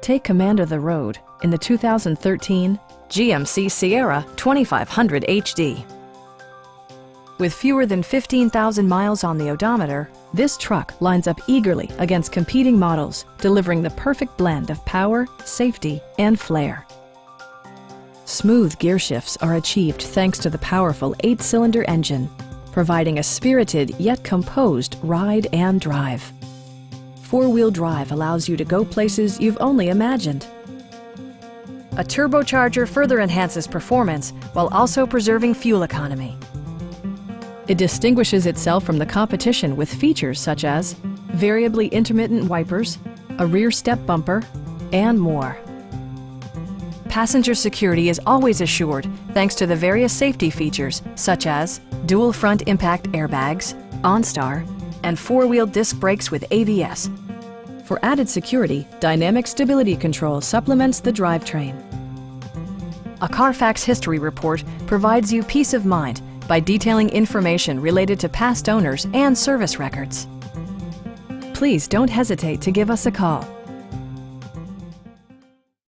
Take command of the road in the 2013 GMC Sierra 2500 HD. With fewer than 15,000 miles on the odometer, this truck lines up eagerly against competing models, delivering the perfect blend of power, safety, and flair. Smooth gear shifts are achieved thanks to the powerful 8-cylinder engine, providing a spirited yet composed ride and drive. Four-wheel drive allows you to go places you've only imagined. A turbocharger further enhances performance while also preserving fuel economy. It distinguishes itself from the competition with features such as variably intermittent wipers, a rear step bumper, and more. Passenger security is always assured thanks to the various safety features such as dual front impact airbags, OnStar, and four-wheel disc brakes with ABS. For added security, Dynamic Stability Control supplements the drivetrain. A Carfax history report provides you peace of mind by detailing information related to past owners and service records. Please don't hesitate to give us a call.